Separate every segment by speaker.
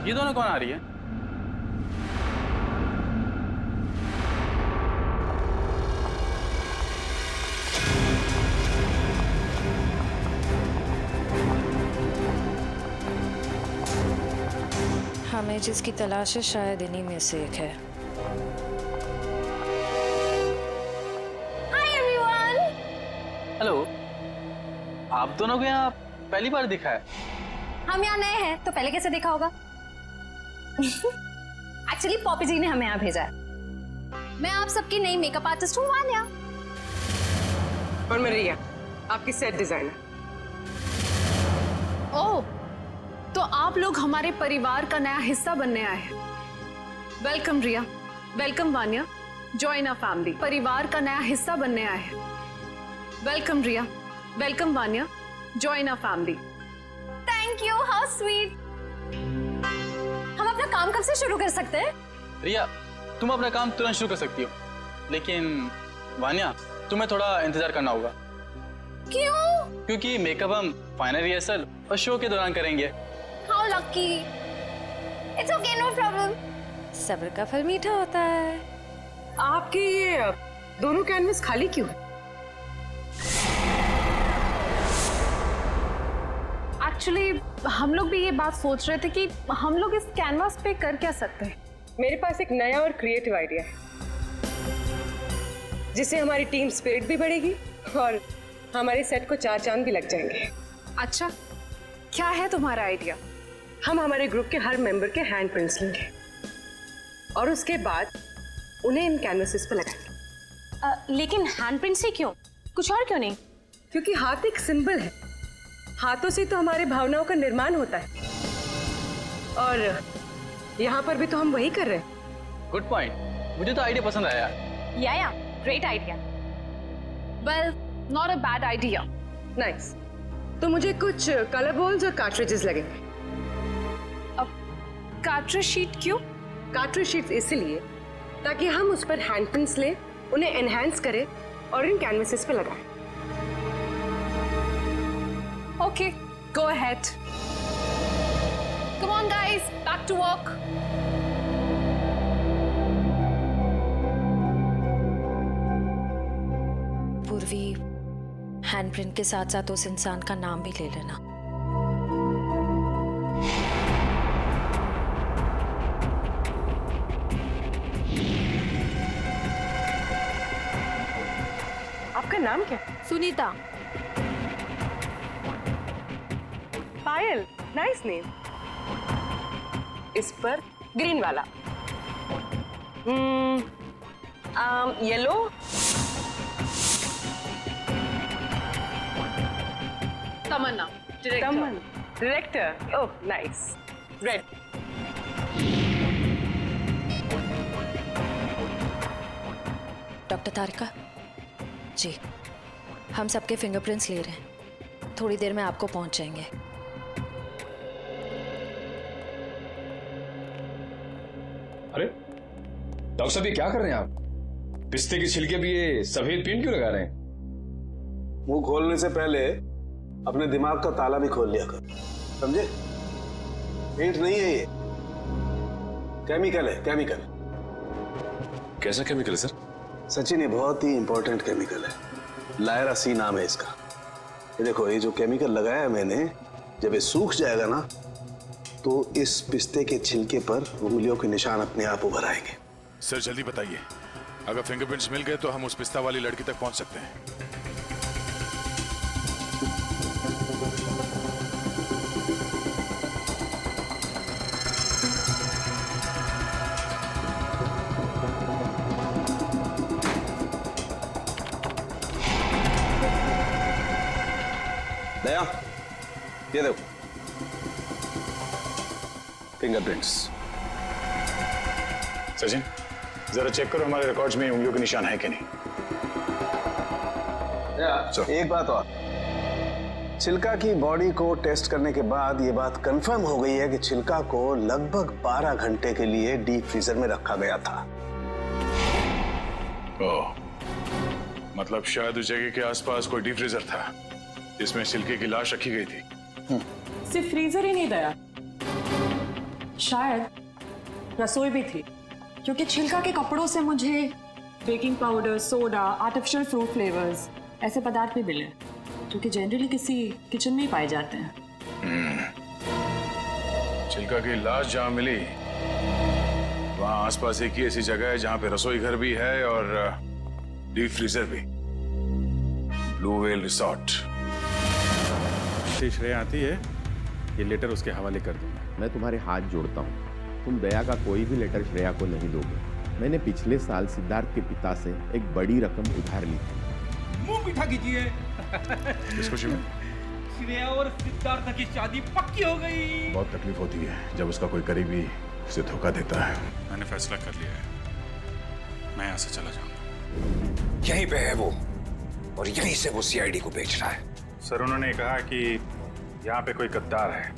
Speaker 1: ये दोनों कौन आ रही है?
Speaker 2: हमें जिसकी तलाश है शायद इन्हीं में से एक है।
Speaker 3: Hi everyone.
Speaker 1: हेलो, आप दोनों को यहाँ पहली बार दिखा है?
Speaker 3: हम यहाँ नए हैं तो पहले कैसे देखा होगा? एक्चुअली पॉपी जी ने हमें यहाँ भेजा है। मैं आप सबकी नई मेकअप आर्टिस्ट हूँ वान्या।
Speaker 4: और मैं रिया, आपकी सेट डिजाइनर।
Speaker 5: ओह, तो आप लोग हमारे परिवार का नया हिस्सा बनने आए हैं। Welcome Riya, welcome Vanya, join our family. परिवार का नया हिस्सा बनने आए हैं। Welcome Riya, welcome Vanya, join our family.
Speaker 3: Thank you, how sweet. हम अपना काम कब से शुरू कर सकते हैं?
Speaker 1: रिया, तुम अपना काम तुरंत शुरू कर सकती हो, लेकिन वान्या तुम्हें थोड़ा इंतजार करना होगा।
Speaker 3: क्यों?
Speaker 1: क्योंकि मेकअप हम फाइनल रिहर्सल और शो के दौरान करेंगे।
Speaker 3: How lucky. It's okay, no problem.
Speaker 2: सब्र का फल मीठा होता है।
Speaker 4: आपके ये दोनों कैनवस खाली क्यों है?
Speaker 5: एक्चुअली हम लोग भी ये बात सोच रहे थे कि हम लोग इस कैनवास पे कर क्या सकते हैं।
Speaker 4: मेरे पास एक नया और क्रिएटिव आइडिया है, जिससे हमारी टीम स्पिरिट भी बढ़ेगी और हमारे सेट को 4 चांद भी लग जाएंगे।
Speaker 5: अच्छा, क्या है तुम्हारा आइडिया?
Speaker 4: हम हमारे ग्रुप के हर मेंबर के हैंड प्रिंट्स लेंगे और उसके बाद उन्हें इन कैनवसेस पर लगाएंगे।
Speaker 3: लेकिन हैंडप्रिंट से क्यों? कुछ और क्यों नहीं?
Speaker 4: क्योंकि हाथ एक सिंबल है। हाथों से तो हमारे भावनाओं का निर्माण होता है और यहाँ पर भी तो हम वही कर रहे हैं।
Speaker 1: गुड पॉइंट, मुझे तो आइडिया पसंद आया।
Speaker 3: या great idea.
Speaker 5: Well, not a bad idea.
Speaker 4: Nice. तो मुझे कुछ कलर बॉल्स और कार्ट्रिजेस लगेंगे।
Speaker 5: अब कार्ट्रिज शीट क्यों?
Speaker 4: कार्ट्रिज शीट्स इसलिए ताकि हम उस पर हैंड प्रिंट्स लें, उन्हें एनहांस करें और इन कैनवसेस पे लगाएं।
Speaker 5: Okay, go ahead. Come on guys, back to work.
Speaker 2: Purvi, handprint के साथ साथ उस इंसान का नाम भी ले लेना।
Speaker 4: आपका नाम क्या?
Speaker 5: सुनीता।
Speaker 4: Payal, nice name. इस पर ग्रीन वाला। Yellow.
Speaker 5: Tamanna,
Speaker 4: Taman, director. Oh nice. Red.
Speaker 2: Doctor Tarika ji, हम सबके फिंगरप्रिंट्स ले रहे हैं। थोड़ी देर में आपको पहुंच जाएंगे।
Speaker 6: अरे डॉक्टर साहब, ये क्या कर रहे हैं आप? पिस्ते की छिलके भी ये सफेद पेंट क्यों लगा रहे हैं?
Speaker 7: मुंह खोलने से पहले अपने दिमाग का ताला भी खोल लिया कर, समझे? पेंट नहीं है ये, केमिकल है, केमिकल।
Speaker 6: कैसा केमिकल है सर?
Speaker 7: सचिन, ये बहुत ही इंपॉर्टेंट केमिकल है। लायरा सी नाम है इसका। ये देखो, ये जो केमिकल लगाया है मैंने, जब ये सूख जाएगा ना तो इस पिस्ते के छिलके पर उंगलियों के निशान अपने आप उभर आएंगे।
Speaker 8: सर जल्दी बताइए, अगर फिंगरप्रिंट्स मिल गए तो हम उस पिस्ता वाली लड़की तक पहुंच सकते हैं।
Speaker 7: दया, ये देखो फिंगरप्रिंट्स।
Speaker 8: सचिन, जरा चेक करो हमारे रिकॉर्ड्स में उंगलियों के निशान है कि नहीं।
Speaker 7: एक बात और, छिलका की बॉडी को टेस्ट करने के बाद ये बात कंफर्म हो गई है कि छिलका को लगभग 12 घंटे के लिए डीप फ्रीजर में रखा गया था।
Speaker 8: ओह, मतलब शायद उस जगह के आसपास कोई डीप फ्रीजर था जिसमें छिलके की लाश रखी गई थी।
Speaker 4: सिर्फ फ्रीजर ही नहीं दया,
Speaker 9: शायद रसोई भी थी, क्योंकि छिलका के कपड़ों से मुझे baking powder, soda, artificial fruit flavours ऐसे पदार्थ भी मिले, जो कि जनरली किसी किचन में ही पाए जाते हैं।
Speaker 8: चिल्का की लाश जहां मिली वहां आसपास एक ही ऐसी जगह है जहां पे रसोई घर भी है और डीप फ्रीजर भी। Blue whale resort.
Speaker 10: श्रेया आती है, ये लेटर उसके हवाले कर दूंगा।
Speaker 11: मैं तुम्हारे हाथ जोड़ता हूँ, तुम दया का कोई भी लेटर श्रेया को नहीं दोगे। मैंने पिछले साल सिद्धार्थ के पिता से एक बड़ी रकम उधार ली थी।
Speaker 12: मुंह मीठा कीजिए।
Speaker 8: इस खुशी में
Speaker 12: श्रेया और सिद्धार्थ की शादी पक्की हो गई।
Speaker 8: बहुत तकलीफ होती है जब उसका कोई करीबी उसे धोखा देता है।
Speaker 10: मैंने फैसला कर लिया है, मैं यहाँ से चला जाऊंगा।
Speaker 13: यहीं पे है वो, और यहीं से वो सीआईडी को बेच रहा है।
Speaker 10: सर, उन्होंने कहा कि यहाँ पे कोई गद्दार है।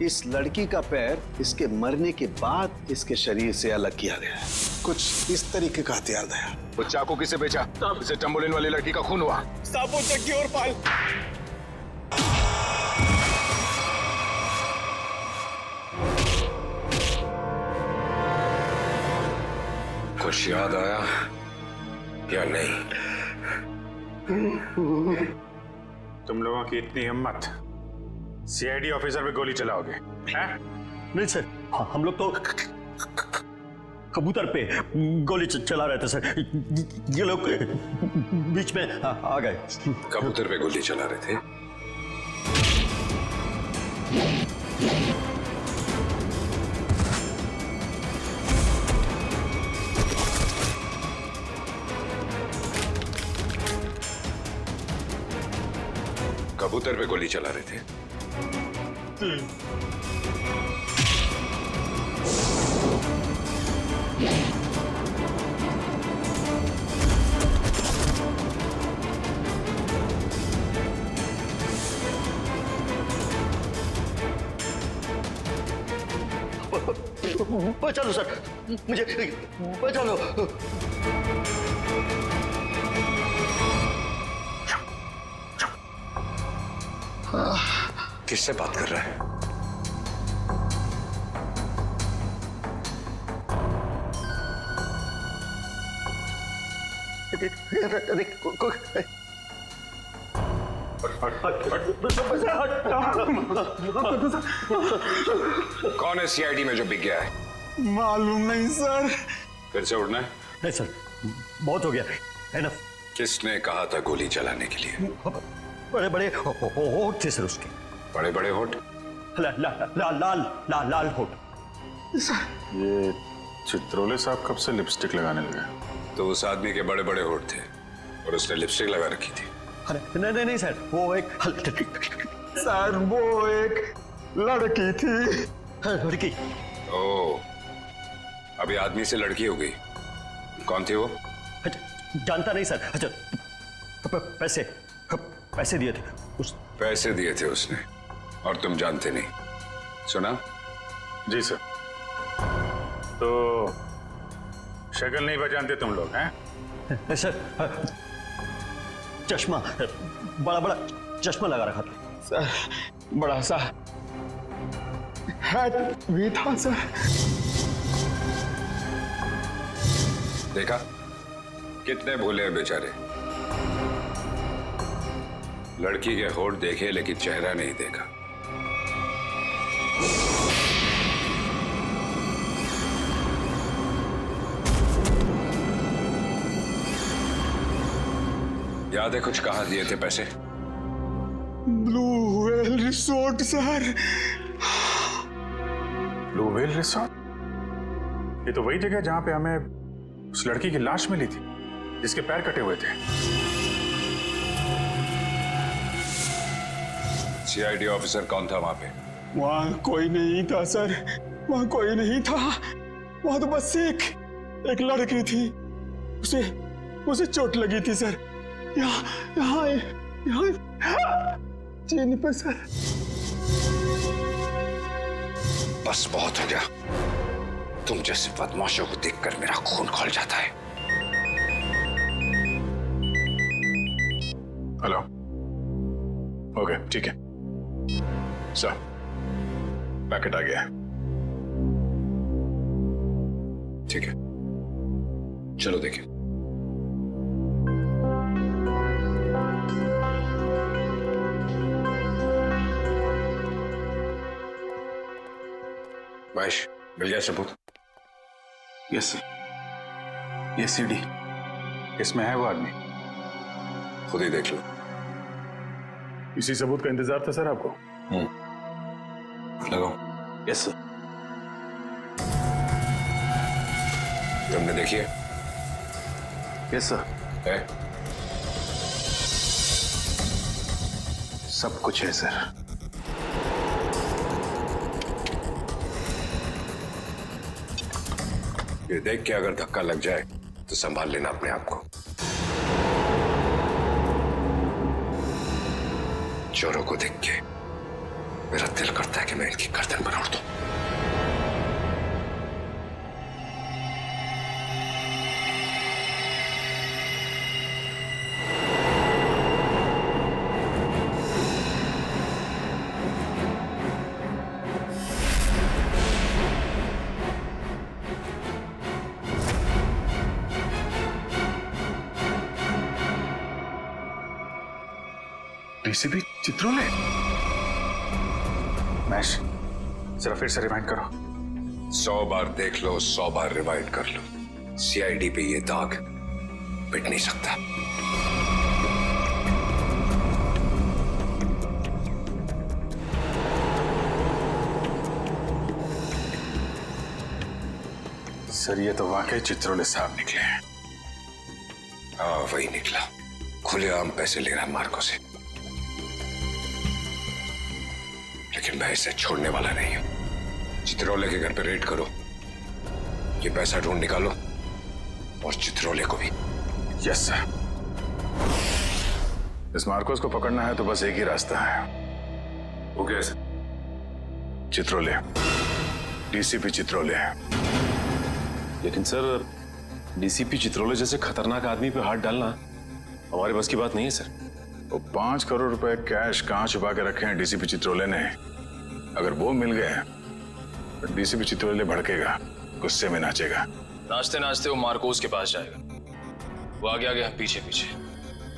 Speaker 7: इस लड़की का पैर इसके मरने के बाद इसके शरीर से अलग किया गया है। कुछ इस तरीके का हथियार दया।
Speaker 8: वो चाकू किसे बेचा? इसे टम्बोलिन वाली लड़की का खून हुआ।
Speaker 12: साबुन चक्की और पाल।
Speaker 13: कुछ याद आया या नहीं?
Speaker 10: तुम लोगों की इतनी हिम्मत, सीआईडी ऑफिसर पे गोली चलाओगे?
Speaker 12: नहीं सर, हम लोग तो कबूतर पे गोली चला रहे थे सर। ये लोग बीच में आ गए।
Speaker 13: कबूतर पे गोली चला रहे थे? कबूतर पे गोली चला रहे थे?
Speaker 12: बचा लो सर, मुझे बचा लो।
Speaker 13: किससे बात कर रहा है? कौन है सीआईडी में जो बिक गया है?
Speaker 12: मालूम नहीं सर।
Speaker 13: फिर से उड़ना है?
Speaker 12: नहीं सर, बहुत हो गया, एनफ।
Speaker 13: किसने कहा था गोली चलाने के लिए?
Speaker 12: बड़े बड़े होठ थे सर उसके।
Speaker 13: बड़े बड़े होठ?
Speaker 12: लाल होठ।
Speaker 10: ये चित्रोले साहब कब से लिपस्टिक लगाने लगे?
Speaker 13: तो उस आदमी के बड़े बड़े होठ थे और उसने लिपस्टिक लगा रखी थी।
Speaker 12: अरे नहीं सर, वो एक सर, वो एक लड़की थी। लड़की?
Speaker 13: ओह, अभी आदमी से लड़की हो गई। कौन थी वो?
Speaker 12: जानता नहीं सर। अच्छा, पैसे दिए थे उस।
Speaker 13: पैसे दिए थे उसने और तुम जानते नहीं? सुना?
Speaker 10: जी सर। तो शक्ल नहीं पहचानते तुम लोग हैं?
Speaker 12: सर, चश्मा, बड़ा बड़ा चश्मा लगा रखा था सर, बड़ा सा हैट भी था सर।
Speaker 13: देखा कितने भोले हैं बेचारे। लड़की के होठ देखे लेकिन चेहरा नहीं देखा। याद है कुछ कहाँ दिए थे पैसे?
Speaker 12: Blue whale resort sir.
Speaker 10: Blue whale resort? ये तो वही जगह जहां पे हमें उस लड़की की लाश मिली थी जिसके पैर कटे हुए थे।
Speaker 13: सीआईडी ऑफिसर कौन था वहां पे?
Speaker 12: वहां कोई नहीं था सर, वहां कोई नहीं था। वहां तो बस एक लड़की थी, उसे चोट लगी थी सर। यहाँ चीन पे सर।
Speaker 13: बस बहुत हो गया। तुम जैसे बदमाशों को देखकर मेरा खून खौल जाता है।
Speaker 8: हेलो, ओके ठीक है सर, पैकेट आ गया।
Speaker 13: ठीक है, चलो देखें। महेश, मिल गया सबूत?
Speaker 10: यस सर, ये सीडी, इसमें है वो आदमी।
Speaker 13: खुद ही देख लो।
Speaker 10: इसी सबूत का इंतजार था सर आपको?
Speaker 13: लगाओ।
Speaker 7: Yes sir.
Speaker 13: तुमने देखी है?
Speaker 7: Yes sir.
Speaker 13: है?
Speaker 7: सब कुछ है सर।
Speaker 13: ये देख के अगर धक्का लग जाए तो संभाल लेना अपने आप को। चोरों को देख के मेरा दिल करता है कि मैं इनकी गर्दन पर उड़ दूं।
Speaker 10: डीसीपी चित्रोले? मैश, जरा फिर से रिवाइंड करो।
Speaker 13: 100 बार देख लो, 100 बार रिवाइंड कर लो, सीआईडी पे ये दाग मिट नहीं सकता।
Speaker 10: सर ये तो वाकई चित्रोले साहब निकले हैं।
Speaker 13: हाँ वही निकला, खुलेआम पैसे ले रहा मार्को से। लेकिन मैं इसे छोड़ने वाला नहीं हूं। चित्रोले के घर पे रेड करो, ये पैसा ढूंढ निकालो और चित्रोले को भी।
Speaker 10: Yes sir. इस मार्कोस को पकड़ना है तो बस एक ही रास्ता है।
Speaker 13: वो क्या सर?
Speaker 10: चित्रोले, डीसीपी चित्रोले।
Speaker 14: लेकिन सर, डीसीपी चित्रोले जैसे खतरनाक आदमी पे हाथ डालना हमारे बस की बात नहीं है सर।
Speaker 10: वो 5 करोड़ रुपए कैश कहां छुपा के रखे हैं डीसीपी चित्रोले ने? अगर वो मिल गए तो डीसीपी चित्रोले भड़केगा, गुस्से में नाचेगा।
Speaker 14: नाचते नाचते वो मार्कोस के पास जाएगा। वो आगे आगे हम पीछे पीछे,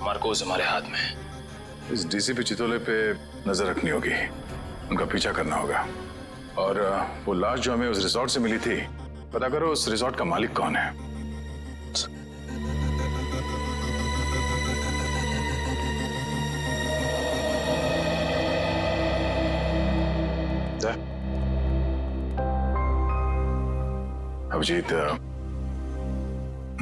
Speaker 14: मार्कोस हमारे हाथ में है।
Speaker 10: इस डीसीपी चित्रोले पे नजर रखनी होगी, उनका पीछा करना होगा। और वो लाश जो हमें उस रिसोर्ट से मिली थी, पता करो उस रिसोर्ट का मालिक कौन है। अभिजीत,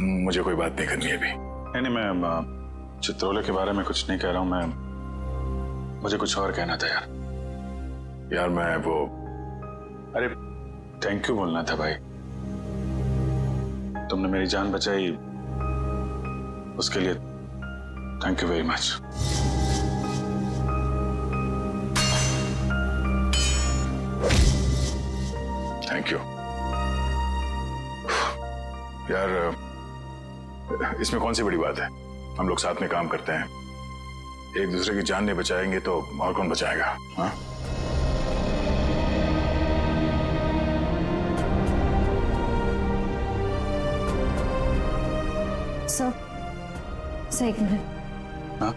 Speaker 10: मुझे कोई बात नहीं करनी है अभी। नहीं, मैं चित्रोले के बारे में कुछ नहीं कह रहा हूं। मैं मुझे कुछ और कहना था यार मैं वो, अरे थैंक यू बोलना था भाई। तुमने मेरी जान बचाई, उसके लिए thank you very much. Thank you यार, इसमें कौन सी बड़ी बात है? हम लोग साथ में काम करते हैं, एक दूसरे की जान नहीं बचाएंगे तो और कौन बचाएगा? हाँ?
Speaker 2: सर एक मिनट।
Speaker 10: हाँ?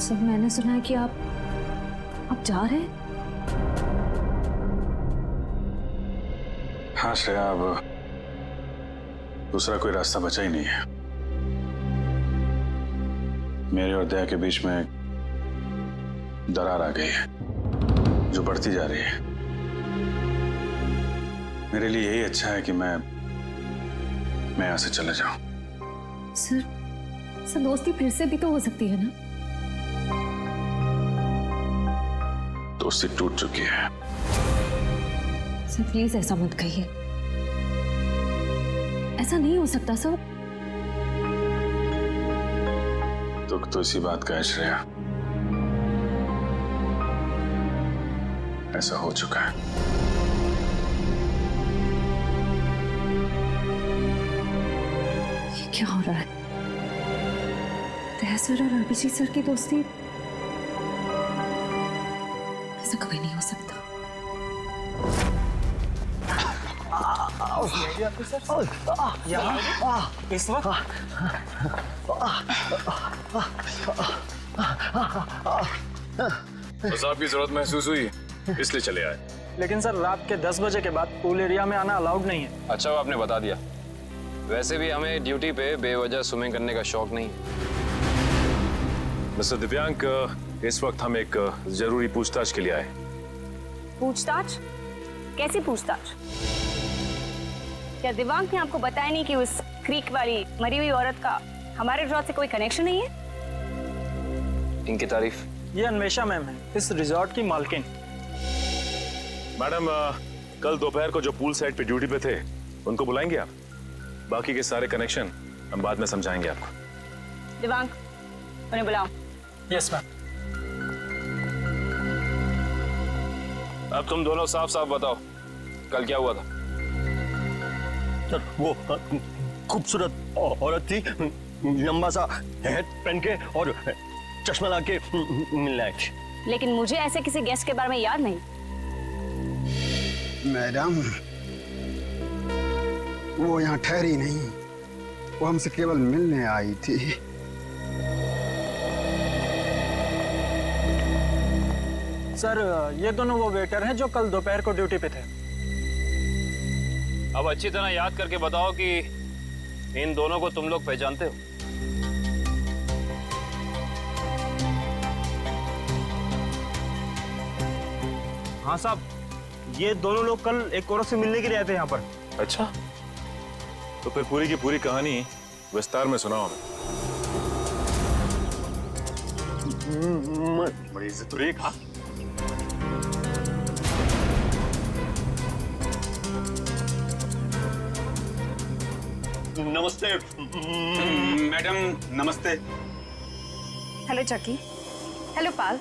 Speaker 2: सर मैंने सुना है कि आप जा रहे हैं।
Speaker 10: हाँ श्रेया, अब दूसरा कोई रास्ता बचा ही नहीं है। मेरे और दया के बीच में दरार आ गई है जो बढ़ती जा रही है। मेरे लिए यही अच्छा है कि मैं यहाँ से चला जाऊं।
Speaker 2: सर दोस्ती फिर से भी तो हो सकती है ना?
Speaker 10: दोस्ती टूट चुकी है।
Speaker 2: सर प्लीज ऐसा मत कहिए, ऐसा नहीं हो सकता सर।
Speaker 10: दुख तो इसी बात का है श्रेया, ऐसा हो चुका है।
Speaker 2: ये क्या हो रहा है? दया सर और अभिजीत सर की दोस्ती, ऐसा कभी नहीं हो सकता।
Speaker 12: इस वक्त
Speaker 14: बस आपकी जरूरत महसूस हुई इसलिए चले आए।
Speaker 1: लेकिन सर रात के 10 बजे के बाद पूल एरिया में आना अलाउड नहीं है।
Speaker 15: अच्छा वो आपने बता दिया। वैसे भी हमें ड्यूटी पे बेवजह स्विमिंग करने का शौक नहीं है।
Speaker 14: मिस्टर दिव्यांक, इस वक्त हम एक जरूरी पूछताछ के लिए आए।
Speaker 3: पूछताछ? कैसी पूछताछ? क्या दिव्यांग ने आपको बताया नहीं कि उस क्रीक वाली मरी हुई औरत का हमारे रिजॉर्ट से कोई कनेक्शन नहीं है?
Speaker 15: इनकी तारीफ?
Speaker 1: ये अन्वेषा मैम है, इस रिजॉर्ट की मालकिन।
Speaker 14: मैडम, कल दोपहर को जो पूल साइड पे ड्यूटी पे थे उनको बुलाएंगे आप? बाकी के सारे कनेक्शन हम बाद में समझाएंगे आपको।
Speaker 3: दिव्यांग, उन्हें बुलाओ।
Speaker 1: Yes ma'am.
Speaker 15: अब तुम दोनों साफ साफ बताओ, कल क्या हुआ था?
Speaker 12: सर वो खूबसूरत औरत थी, लंबा सा हेड पहन के और चश्मा लगा के मिलने आई थी।
Speaker 3: लेकिन मुझे ऐसे किसी गेस्ट के बारे में याद नहीं।
Speaker 16: मैडम, वो यहाँ ठहरी नहीं, वो हमसे केवल मिलने आई थी।
Speaker 1: सर ये दोनों वो वेटर हैं जो कल दोपहर को ड्यूटी पे थे।
Speaker 15: अब अच्छी तरह याद करके बताओ कि इन दोनों को तुम लोग पहचानते हो?
Speaker 12: हाँ साहब, ये दोनों लोग कल एक औरत से मिलने के लिए आए थे यहाँ पर।
Speaker 14: अच्छा, तो फिर पूरी की पूरी कहानी विस्तार में सुनाओ हमें।
Speaker 12: बड़ी इज्जत हो रही है। कहा नमस्ते मैडम। नमस्ते।
Speaker 5: हेलो चकी। हेलो पाल।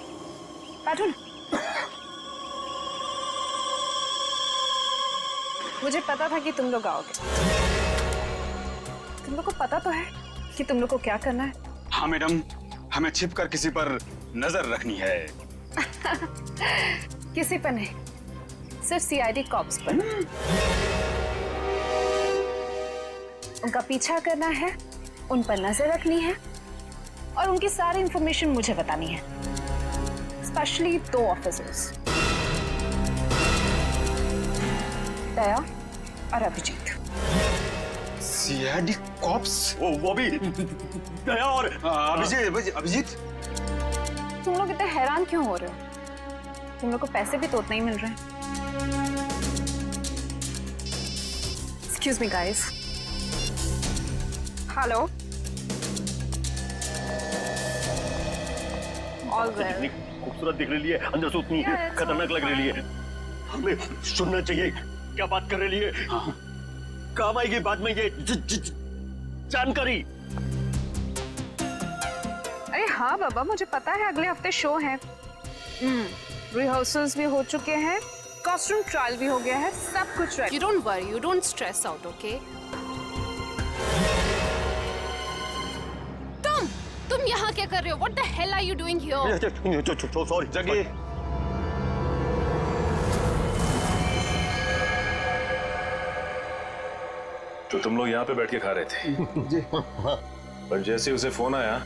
Speaker 5: बैठो ना। मुझे पता था कि तुम लोग आओगे। तुम लोग को पता तो है कि तुम लोग को क्या करना है?
Speaker 12: हाँ मैडम, हमें छिपकर किसी पर नजर रखनी है।
Speaker 5: किसी पर नहीं, सिर्फ सीआईडी कॉप्स पर। उनका पीछा करना है, उन पर नजर रखनी है और उनकी सारी इंफॉर्मेशन मुझे बतानी है, स्पेशली 2 ऑफिसर्स, दया और अभिजीत।
Speaker 12: CID cops? वो भी दया और अभिजीत?
Speaker 5: तुम लोग इतने हैरान क्यों हो रहे हो? तुम लोग को पैसे भी तो उतने ही मिल रहे हैं। Excuse me guys. Hello. All well.
Speaker 12: कितनी खूबसूरत दिख रही है, अंदर से उतनी खतरनाक लग रही है। हमें सुनना चाहिए क्या बात कर रही है। काम आएगी बाद में ये जानकारी।
Speaker 5: अरे हाँ बाबा, मुझे पता है अगले हफ्ते शो है। रिहर्सल्स भी हो चुके हैं, कॉस्ट्यूम ट्रायल भी हो गया है, सब कुछ ready.
Speaker 17: You don't worry, you don't stress out, okay? तुम यहाँ क्या कर रहे हो? What the hell are you doing here?
Speaker 12: Sorry जगी।
Speaker 14: तो तुम लोग यहाँ पे बैठ के खा रहे थे?
Speaker 16: जी।
Speaker 14: पर जैसे उसे फोन आया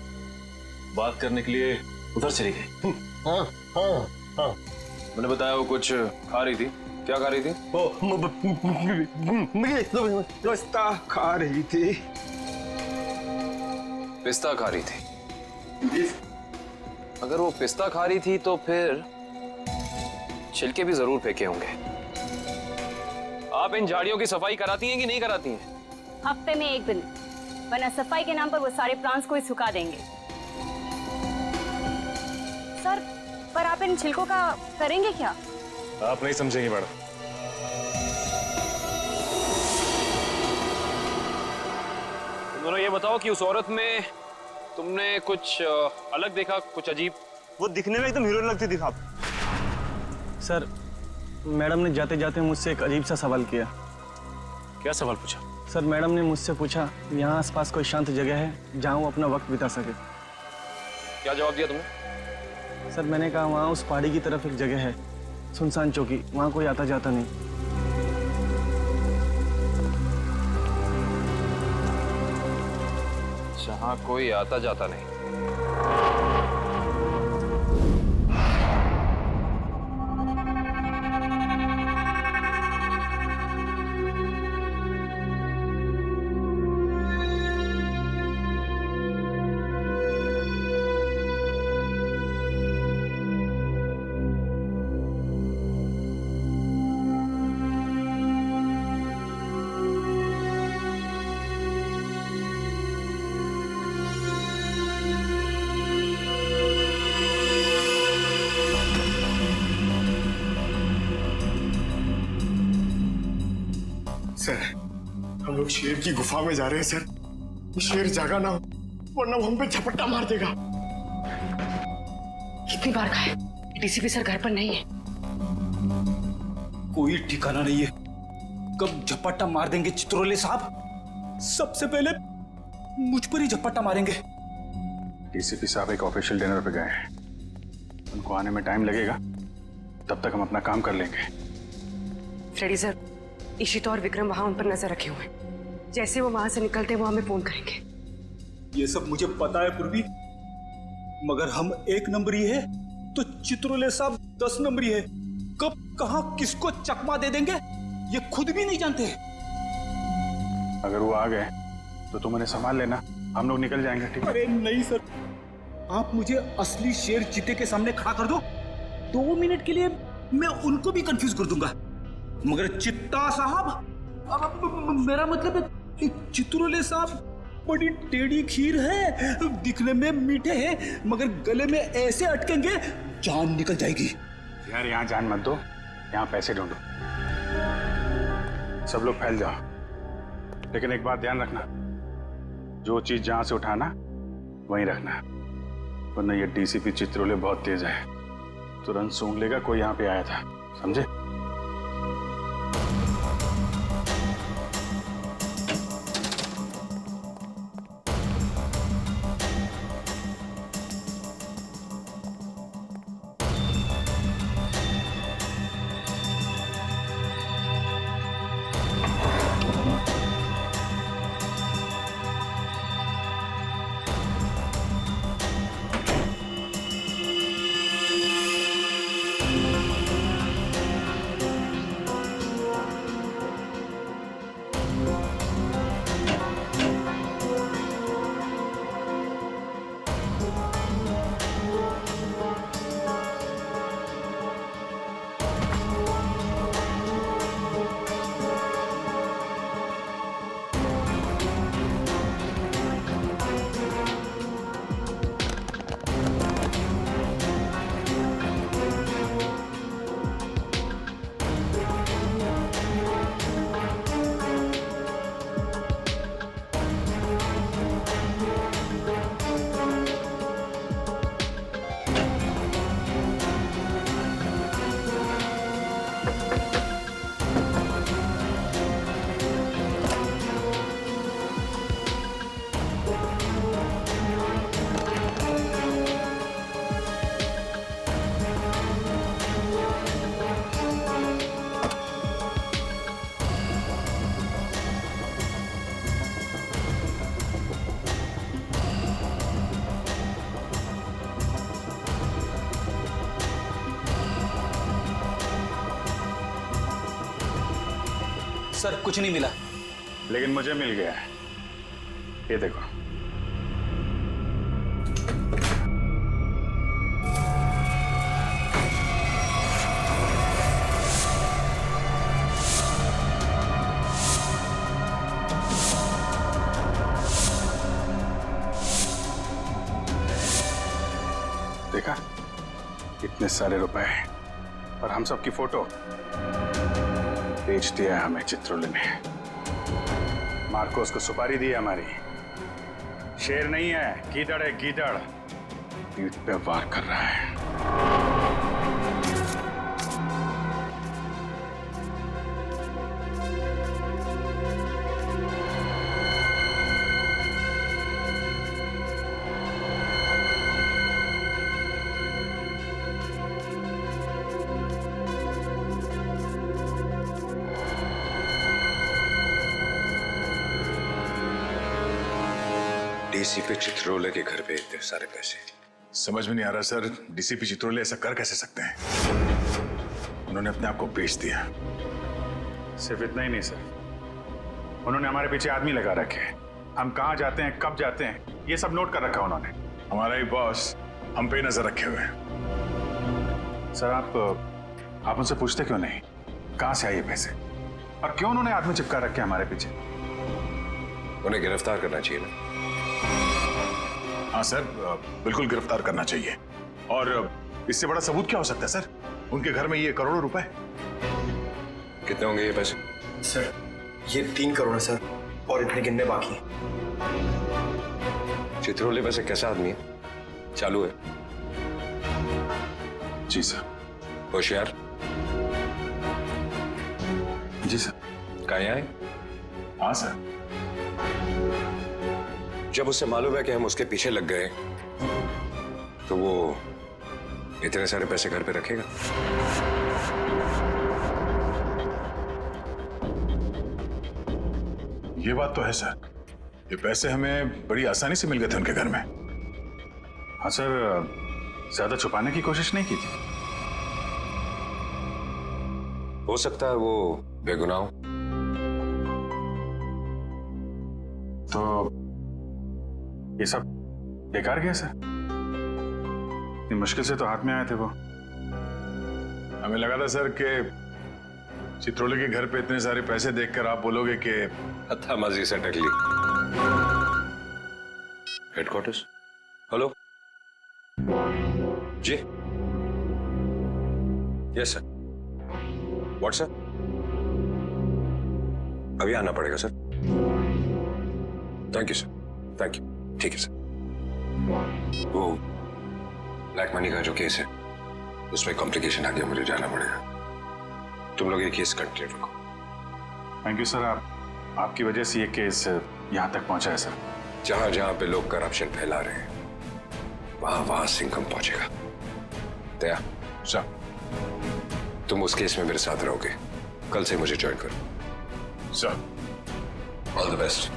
Speaker 14: बात करने के लिए उधर चली गई।
Speaker 12: हाँ हाँ हाँ।
Speaker 15: मैंने बताया वो कुछ खा रही थी। क्या खा रही थी?
Speaker 16: पिस्ता खा रही थी।
Speaker 15: पिस्ता खा रही थी? अगर वो पिस्ता खा रही थी तो फिर छिलके भी जरूर फेंके होंगे। आप इन झाड़ियों की सफाई कराती हैं कि नहीं कराती हैं?
Speaker 3: हफ्ते में 1 दिन, वरना सफाई के नाम पर वो सारे प्लांट्स को ही सुखा देंगे। सर, पर आप इन छिलकों का करेंगे क्या?
Speaker 14: आप नहीं समझेंगे मैडम।
Speaker 15: तुम दोनों ये बताओ कि उस औरत में तुमने कुछ अलग देखा, कुछ अजीब?
Speaker 12: वो दिखने में एकदम हीरोइन लगती थी साहब।
Speaker 1: सर, मैडम ने जाते जाते मुझसे एक अजीब सा सवाल किया।
Speaker 14: क्या सवाल पूछा?
Speaker 1: सर, मैडम ने मुझसे पूछा यहाँ आसपास कोई शांत जगह है जहाँ वो अपना वक्त बिता सके।
Speaker 15: क्या जवाब दिया तुमने?
Speaker 1: सर, मैंने कहा वहाँ उस पहाड़ी की तरफ एक जगह है, सुनसान चौकी, वहाँ कोई आता जाता नहीं।
Speaker 15: जहां कोई आता जाता नहीं।
Speaker 12: सर, हम लोग शेर की गुफा में जा रहे हैं सर। ये शेर जागा ना हो, वरना वो हम पे झपट्टा मार देगा।
Speaker 4: कितनी बार कहा है, डीसीपी सर घर पर नहीं है।
Speaker 18: कोई ठिकाना नहीं है, कब झपट्टा मार देंगे चित्रोले साहब। सबसे पहले मुझ पर ही झपट्टा मारेंगे।
Speaker 10: डीसीपी साहब एक ऑफिशियल डिनर पे गए हैं, उनको आने में टाइम लगेगा, तब तक हम अपना काम कर लेंगे।
Speaker 4: फ्रेडी सर, इशिता और विक्रम वहां उन पर नजर रखे हुए हैं। जैसे वो वहां से निकलते वो हमें फोन करेंगे।
Speaker 18: ये सब मुझे पता है पूर्वी, मगर हम 1 नंबरी है तो चित्रोले साहब 10 नंबरी है। कब कहां किसको चकमा दे देंगे ये खुद भी नहीं जानते।
Speaker 10: अगर वो आ गए तो तुम उन्हें संभाल लेना, हम लोग निकल जाएंगे। ठीक है?
Speaker 18: अरे नहीं सर, आप मुझे असली शेर चीते के सामने खड़ा कर दो, 2 मिनट के लिए मैं उनको भी कंफ्यूज कर दूंगा। मगर चित्ता साहब, अब मेरा मतलब है चित्रोले साहब बड़ी टेढ़ी खीर है, दिखने में मीठे हैं मगर गले में ऐसे अटकेंगे जान निकल जाएगी।
Speaker 10: यार यहाँ जान मत दो, यहाँ पैसे ढूंढो। सब लोग फैल जाओ, लेकिन एक बात ध्यान रखना, जो चीज जहां से उठाना वहीं रखना, वरना ये डीसीपी चित्रोले बहुत तेज है, तुरंत सूंघ लेगा कोई यहाँ पे आया था। समझे?
Speaker 18: सर कुछ नहीं मिला।
Speaker 10: लेकिन मुझे मिल गया है, ये देखो। देखा, इतने सारे रुपए और हम सब की फोटो बेच दिया हमें चित्रोले ने। मार्कोस को सुपारी दी है हमारी। शेर नहीं है, गीदड़ है, गीदड़। पीठ पे वार कर रहा है।
Speaker 13: डीसीपी चित्रोले के घर पे इतने सारे पैसे?
Speaker 8: समझ में नहीं आ रहा सर, डीसीपी चित्रोले ऐसा कर कैसे सकते हैं? उन्होंने अपने आप को बेच दिया।
Speaker 10: सिर्फ इतना ही नहीं सर, उन्होंने हमारे पीछे आदमी लगा रखे हैं। हम कहाँ जाते हैं, कब जाते हैं, ये सब नोट कर रखा उन्होंने।
Speaker 8: हमारा ही बॉस हम पे नजर रखे हुए हैं।
Speaker 10: सर आप उनसे पूछते क्यों नहीं कहाँ से आए ये पैसे, और क्यों उन्होंने आदमी चिपका रखे हमारे पीछे?
Speaker 13: उन्हें गिरफ्तार करना चाहिए ना?
Speaker 8: हाँ सर, बिल्कुल गिरफ्तार करना चाहिए। और इससे बड़ा सबूत क्या हो सकता है सर? उनके घर में ये करोड़ों रुपए।
Speaker 13: कितने होंगे ये पैसे?
Speaker 19: सर ये 3 करोड़ है सर, और इतने गिनने बाकी हैं।
Speaker 13: चित्रोले वैसे कैसा आदमी है? चालू है?
Speaker 10: जी सर।
Speaker 13: होशियार?
Speaker 10: जी सर।
Speaker 13: कहाँ आए?
Speaker 10: हाँ सर।
Speaker 13: जब उसे मालूम है कि हम उसके पीछे लग गए तो वो इतने सारे पैसे घर पे रखेगा?
Speaker 8: ये बात तो है सर, ये पैसे हमें बड़ी आसानी से मिल गए थे उनके घर में।
Speaker 10: हाँ सर, ज्यादा छुपाने की कोशिश नहीं की थी।
Speaker 13: हो सकता है वो बेगुनाह हो।
Speaker 10: तो ये सब बेकार गया सर? इतनी मुश्किल से तो हाथ में आए थे वो।
Speaker 8: हमें लगा था सर कि चित्रोले के घर पे इतने सारे पैसे देखकर आप बोलोगे कि
Speaker 13: हत्थामाजी से टकली। हेडक्वार्टर्स? हेलो जी। Yes sir. व्हाट्सएप? अभी आना पड़ेगा sir. Thank you sir, thank you. ठीक है सर। वो ब्लैक मनी का जो केस है उसमें कॉम्प्लिकेशन आ गया, मुझे जाना पड़ेगा। तुम लोग ये केस कंटिन्यू रखो।
Speaker 10: थैंक यू सर, आपकी वजह से ये केस यहाँ तक पहुंचा है सर।
Speaker 13: जहां जहां पे लोग करप्शन फैला रहे हैं वहां वहां सिंघम पहुंचेगा। दया
Speaker 8: सर,
Speaker 13: तुम उस केस में मेरे साथ रहोगे। कल से मुझे ज्वाइन करो।
Speaker 8: Sir,
Speaker 13: all the best.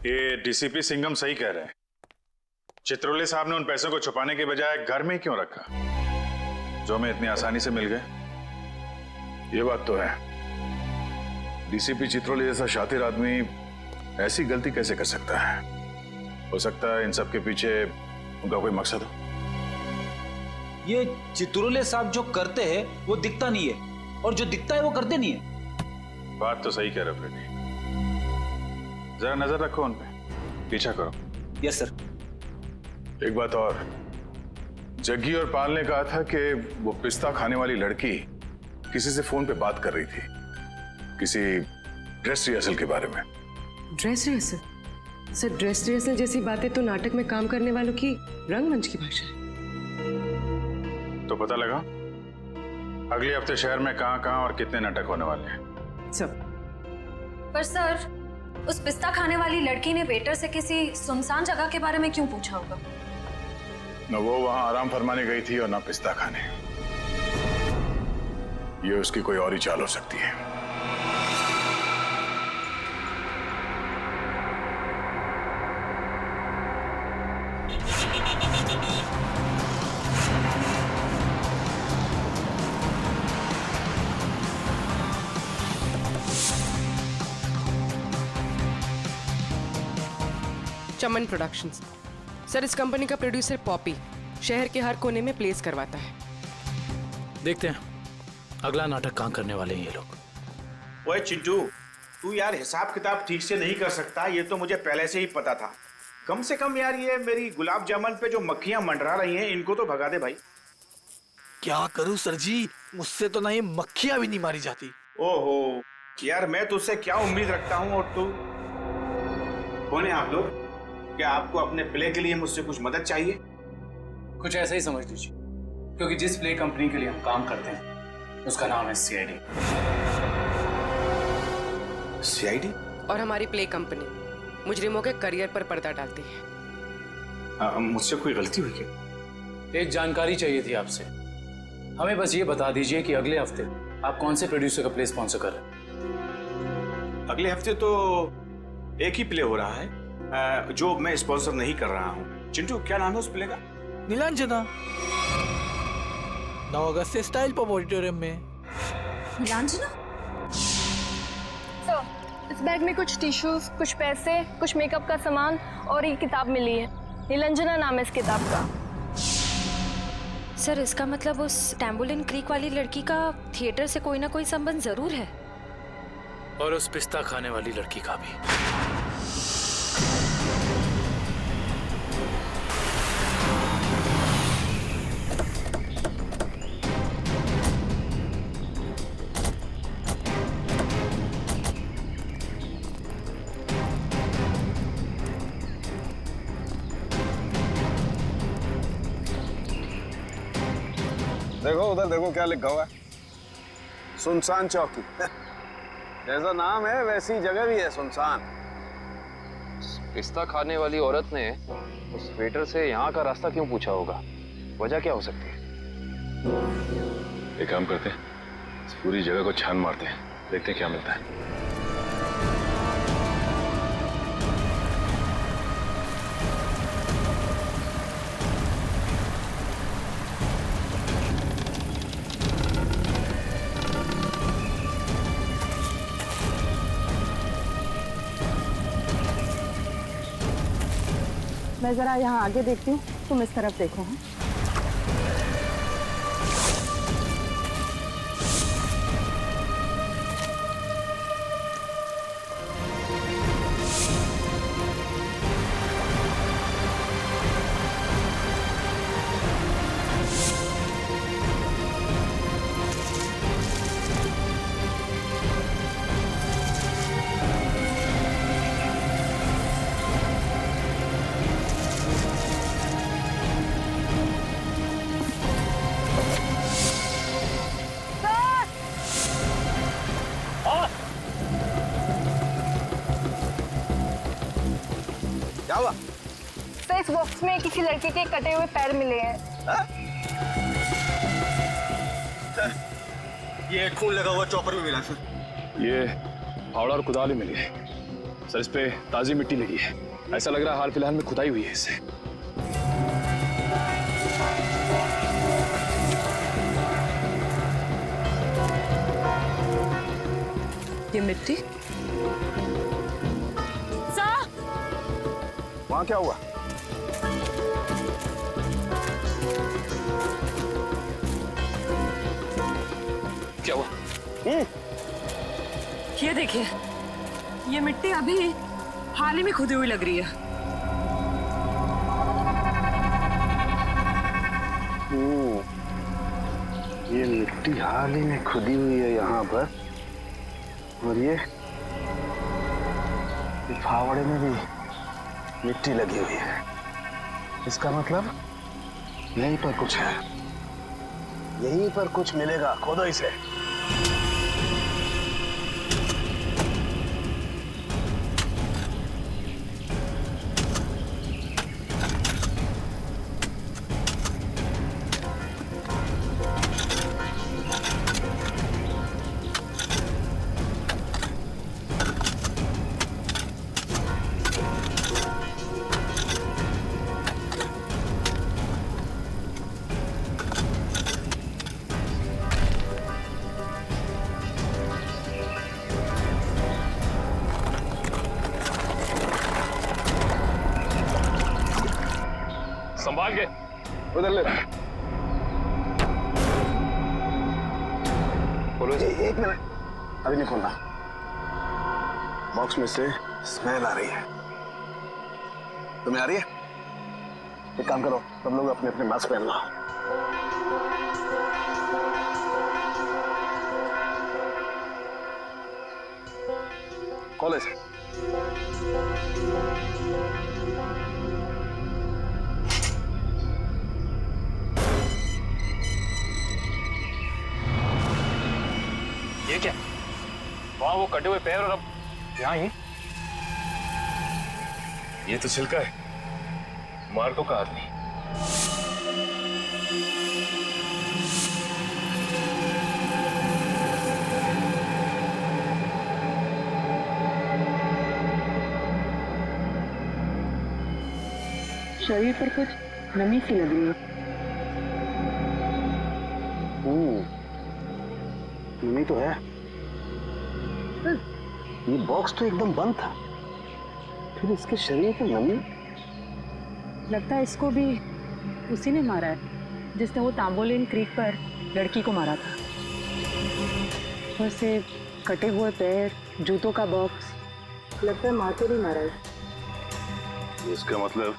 Speaker 10: ये डीसीपी सिंघम सही कह रहे हैं। चित्रोले साहब ने उन पैसों को छुपाने के बजाय घर में ही क्यों रखा, जो हमें इतनी आसानी से मिल गए?
Speaker 8: ये बात तो है। डीसीपी चित्रोले जैसा शातिर आदमी ऐसी गलती कैसे कर सकता है? हो सकता है इन सब के पीछे उनका कोई मकसद हो।
Speaker 18: ये चित्रोले साहब जो करते हैं वो दिखता नहीं है, और जो दिखता है वो करते नहीं है।
Speaker 10: बात तो सही कह रहे हो फ्रेडी। जरा नजर रखो उन पे, पीछा करो।
Speaker 18: Yes sir.
Speaker 8: एक बात और, जग्गी और पाल ने कहा था कि वो पिस्ता खाने वाली लड़की किसी से फोन पे बात कर रही थी, किसी ड्रेस रिहर्सल के बारे में।
Speaker 4: Dress rehearsal? Sir dress rehearsal जैसी बातें तो नाटक में काम करने वालों की रंगमंच की भाषा है।
Speaker 10: तो पता लगा अगले हफ्ते शहर में कहां और कितने नाटक होने वाले हैं?
Speaker 4: सब।
Speaker 2: पर सर, उस पिस्ता खाने वाली लड़की ने वेटर से किसी सुनसान जगह के बारे में क्यों पूछा होगा?
Speaker 8: न वो वहां आराम फरमाने गई थी और न पिस्ता खाने। ये उसकी कोई और ही चाल हो सकती है।
Speaker 4: चमन प्रोडक्शंस। सर इस कंपनी का प्रोड्यूसर पॉपी शहर के हर कोने में प्लेस करवाता है।
Speaker 20: देखते हैं अगला नाटक कहाँ करने वाले हैं ये लोग।
Speaker 18: ओए चिंटू, तू यार हिसाब किताब ठीक से नहीं कर सकता, ये तो मुझे पहले से ही पता था। कम से कम यार ये मेरी गुलाब जामुन पे जो मक्खियां मंडरा रही हैं इनको तो भगा दे भाई।
Speaker 20: क्या करूं सर जी, मुझसे तो नहीं मक्खियां भी नहीं मारी जाती।
Speaker 18: ओहो यार, मैं तुझसे क्या उम्मीद रखता हूँ, और तू कौन है आप लोग? क्या आपको अपने प्ले के लिए मुझसे कुछ मदद चाहिए?
Speaker 20: कुछ ऐसा ही समझ लीजिए, क्योंकि जिस प्ले कंपनी के लिए हम काम करते हैं उसका नाम है सीआईडी।
Speaker 18: सीआईडी?
Speaker 4: और हमारी प्ले कंपनी मुजरिमों के करियर पर पर्दा डालती है।
Speaker 18: मुझसे कोई गलती हुई क्या?
Speaker 20: एक जानकारी चाहिए थी आपसे। हमें बस ये बता दीजिए कि अगले हफ्ते आप कौन से प्रोड्यूसर का प्ले स्पॉन्सर कर रहे हैं।
Speaker 18: अगले हफ्ते तो एक ही प्ले हो रहा है जो मैं स्पॉन्सर नहीं कर रहा हूँ। चिंटू, क्या नाम है उस प्ले का?
Speaker 21: नीलांजना। 9 अगस्त से स्टाइल पॉप ऑडिटोरियम में।
Speaker 3: नीलांजना? सर, इस बैग में कुछ टिश्यूज, कुछ पैसे, कुछ मेकअप का सामान और एक किताब मिली है। नीलांजना नाम है इस किताब का।
Speaker 2: सर, इसका मतलब उस टैम्बोलिन क्रीक वाली लड़की का थिएटर से कोई ना कोई संबंध जरूर है।
Speaker 21: और उस पिस्ता खाने वाली लड़की का भी।
Speaker 7: देखो उधर, देखो क्या लिखा हुआ है, सुनसान चौकी। जैसा नाम है वैसी जगह भी है, सुनसान।
Speaker 15: पिस्ता खाने वाली औरत ने उस वेटर से यहाँ का रास्ता क्यों पूछा होगा? वजह क्या हो सकती है?
Speaker 10: एक काम करते हैं, इस पूरी जगह को छान मारते हैं, देखते हैं क्या मिलता है।
Speaker 9: मैं जरा यहाँ आगे देखती हूँ, तुम इस तरफ देखो।
Speaker 7: क्या हुआ?
Speaker 3: सर, इस बॉक्स में किसी लड़के के कटे हुए पैर मिले हैं।
Speaker 18: ये खून लगा हुआ चॉपर भी मिला सर।
Speaker 14: ये फावड़ा और कुदाल ही मिली है सर। इस पे ताजी मिट्टी लगी है। ऐसा लग रहा है हाल फिलहाल में खुदाई हुई है इससे।
Speaker 9: ये मिट्टी
Speaker 3: सर,
Speaker 7: वहां क्या हुआ?
Speaker 15: क्या हुआ?
Speaker 9: ये देखिए, ये मिट्टी अभी हाल ही में खुदी हुई लग रही है।
Speaker 7: ये मिट्टी हाल ही में खुदी हुई है यहाँ पर, और ये फावड़े में भी मिट्टी लगी हुई है। इसका मतलब यहीं पर कुछ है, यहीं पर कुछ मिलेगा। खोदो इसे।
Speaker 14: संभाल के
Speaker 7: उधर ले। एक मिनट, अभी नहीं खोलना। बॉक्स में से स्मेल आ रही है। तुम्हें आ रही है? एक काम करो, तुम लोग अपने अपने मास्क पहन लो। कॉलेज
Speaker 15: ये क्या? वहां वो कटे हुए पैर और अब यहाँ ही।
Speaker 14: ये तो छिलका है मार्को का आदमी।
Speaker 9: शरीर पर कुछ नमी सी लग रही है।
Speaker 7: नमी तो है। ये बॉक्स तो एकदम बंद था, फिर इसके शरीर पर नमी।
Speaker 9: लगता है इसको भी उसी ने मारा है जिसने वो तांबोलिन क्रीक पर लड़की को मारा था। ऊपर से कटे हुए पैर, जूतों का बॉक्स, लगता है मार्को ने मारा है।
Speaker 14: इसका मतलब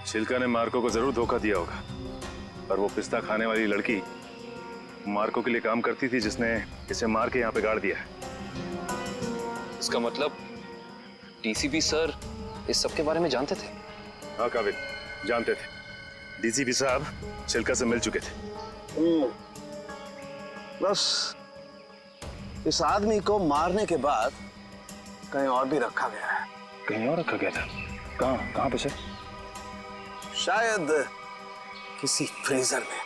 Speaker 14: चिल्का ने मार्को को जरूर धोखा दिया होगा, पर वो पिस्ता खाने वाली लड़की मार्को के लिए काम करती थी जिसने इसे मार के यहाँ पे गाड़ दिया है।
Speaker 15: इसका मतलब डीसीपी सर इस सब के बारे में जानते थे?
Speaker 14: हाँ काबिल, जानते थे। डीसीपी साहब चिल्का से मिल चुके थे।
Speaker 7: बस इस आदमी को मारने के बाद कहीं और भी रखा गया है।
Speaker 14: कहीं और रखा गया था? कहाँ पे सर?
Speaker 7: शायद किसी फ्रीजर में।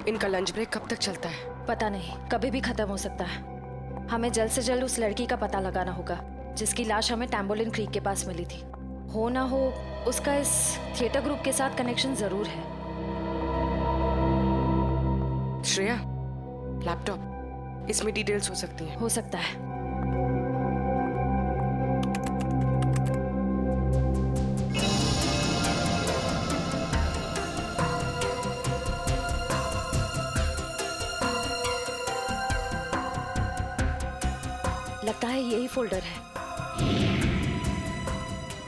Speaker 4: इनका लंच ब्रेक कब तक चलता है?
Speaker 2: पता नहीं, कभी भी खत्म हो सकता है। हमें जल्द से जल्द उस लड़की का पता लगाना होगा जिसकी लाश हमें टैम्बोलिन क्रीक के पास मिली थी। हो ना हो उसका इस थिएटर ग्रुप के साथ कनेक्शन जरूर है।
Speaker 4: श्रेया, लैपटॉप, इसमें डिटेल्स हो सकती हैं।
Speaker 2: हो सकता है। लगता है यही फोल्डर है।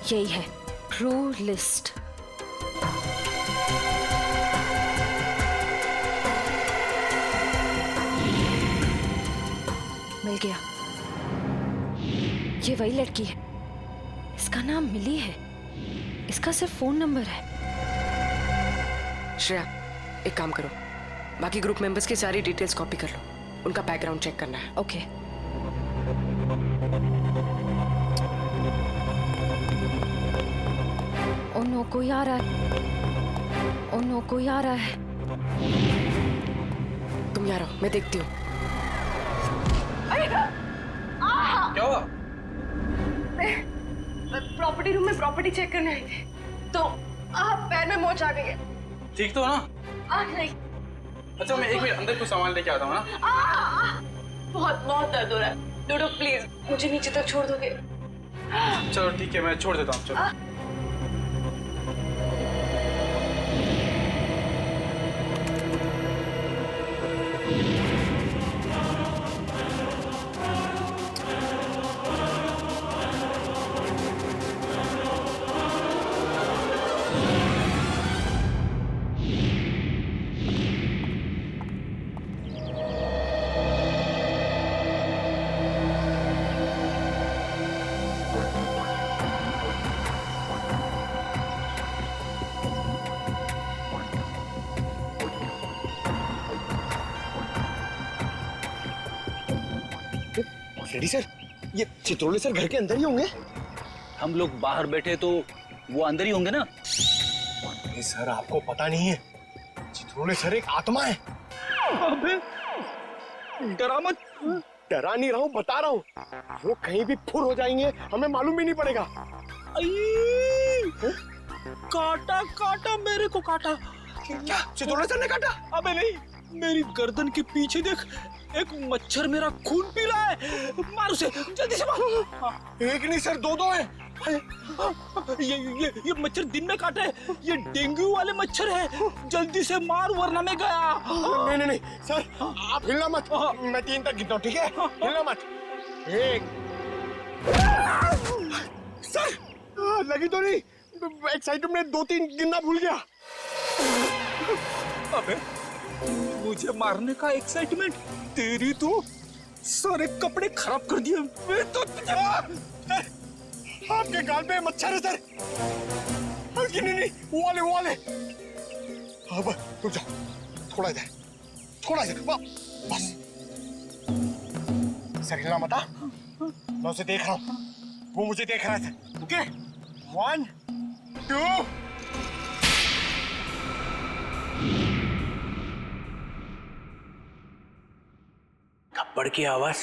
Speaker 2: यही है, ट्रू लिस्ट। मिल गया। ये वही लड़की है। इसका नाम मिली है। इसका सिर्फ फोन नंबर है।
Speaker 4: श्रेया, एक काम करो, बाकी ग्रुप मेंबर्स की सारी डिटेल्स कॉपी कर लो, उनका बैकग्राउंड चेक करना है।
Speaker 2: ओके। ओ नो, कोई आ रहा है। ओ नो, कोई आ रहा है।
Speaker 4: तुम यहाँ रहो, मैं देखती हूँ।
Speaker 1: क्या हुआ?
Speaker 4: प्रॉपर्टी रूम में प्रॉपर्टी चेक करने आई थी, तो पैर में मोच आ गई है।
Speaker 1: ठीक तो हो ना?
Speaker 4: नहीं।
Speaker 1: अच्छा, मैं एक मिनट अंदर कुछ सामान लेके आता हूँ ना।
Speaker 4: बहुत बहुत दर्द हो रहा है। डोडो प्लीज मुझे नीचे तक छोड़ दोगे?
Speaker 1: चलो ठीक है, मैं छोड़ देता हूँ। चलो।
Speaker 19: रेडी सर, ये चित्रोले सर घर के अंदर ही होंगे?
Speaker 18: हम लोग बाहर बैठे तो वो अंदर ही होंगे ना।
Speaker 19: अरे सर, आपको पता नहीं है, चित्रोले सर एक आत्मा है।
Speaker 18: अबे डरा मत।
Speaker 19: डरा नहीं रहा हूँ, बता रहा हूँ। वो कहीं भी फुर हो जाएंगे, हमें मालूम भी नहीं पड़ेगा।
Speaker 18: काटा काटा, मेरे को काटा।
Speaker 19: क्या चित्रोले सर ने काटा?
Speaker 18: अबे नहीं, मेरी गर्दन के पीछे देख, एक मच्छर मेरा खून पी रहा है। मार उसे, जल्दी से मार।
Speaker 19: एक नहीं सर, दो हैं।
Speaker 18: ये मच्छर दिन में काटे, ये डेंगू वाले मच्छर है। जल्दी से मार वरना मैं गया।
Speaker 19: नहीं नहीं नहीं सर, आप हिलना मत। मैं 3 तक गिनता हूँ, ठीक है? हिलना मत। 1। सर लगी तो नहीं? एक्साइटमेंट में 2-3 गिनना भूल गया।
Speaker 18: अबे मुझे मारने का एक्साइटमेंट, तेरी तो सारे कपड़े खराब कर दिए। मैं तो
Speaker 19: आपके गाल पे मच्छर है सर। नहीं, वो वाले। अब रुक जाओ, थोड़ा इधर, बस। सर हिलना मत। मैं उसे देख रहा हूँ, वो मुझे देख रहा है सर। ओके, 1, 2।
Speaker 18: थप्पड़ की आवाज,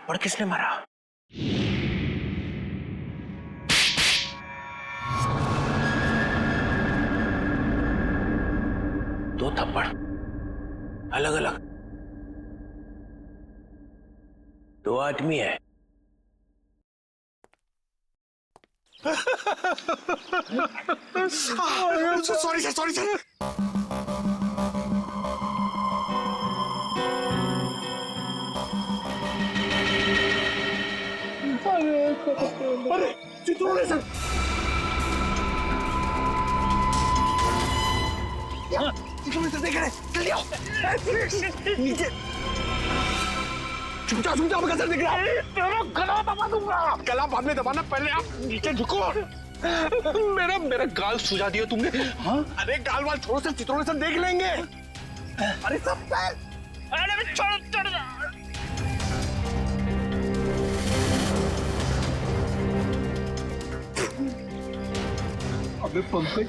Speaker 19: थप्पड़ किसने मारा? दो थप्पड़ अलग अलग, दो आदमी है। Sorry sir, sorry sir. अरे चित्रोले सर, चित्रोले सर देख रहे, जल्दी आओ। नीचे चुपचाप चुपचाप कैसे दिख रहा है? तेरा गला दबा दूंगा। गला बाद में दबाना, पहले आप नीचे झुको। मेरा गाल सुझा दिया तुमने। हाँ? अरे गाल वाल छोड़ो सर, चित्रोले सर देख लेंगे। अरे सब अरे छोड़ छोड़। अबे पंकज,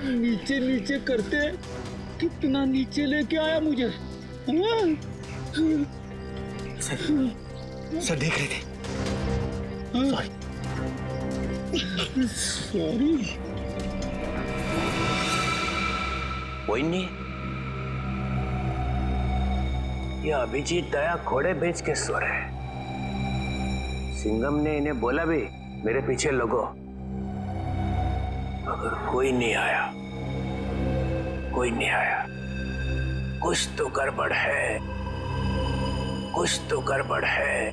Speaker 19: नीचे नीचे करते कितना नीचे लेके आया मुझे। सर देख रहे थे। Sorry sorry. कोई नहीं, ये अभिजीत दया घोड़े बेच के सो रहे। सिंघम ने इन्हें बोला भी मेरे पीछे लगो। अगर कोई नहीं आया, कोई नहीं आया, कुछ तो गड़बड़ है, कुछ तो गड़बड़ है।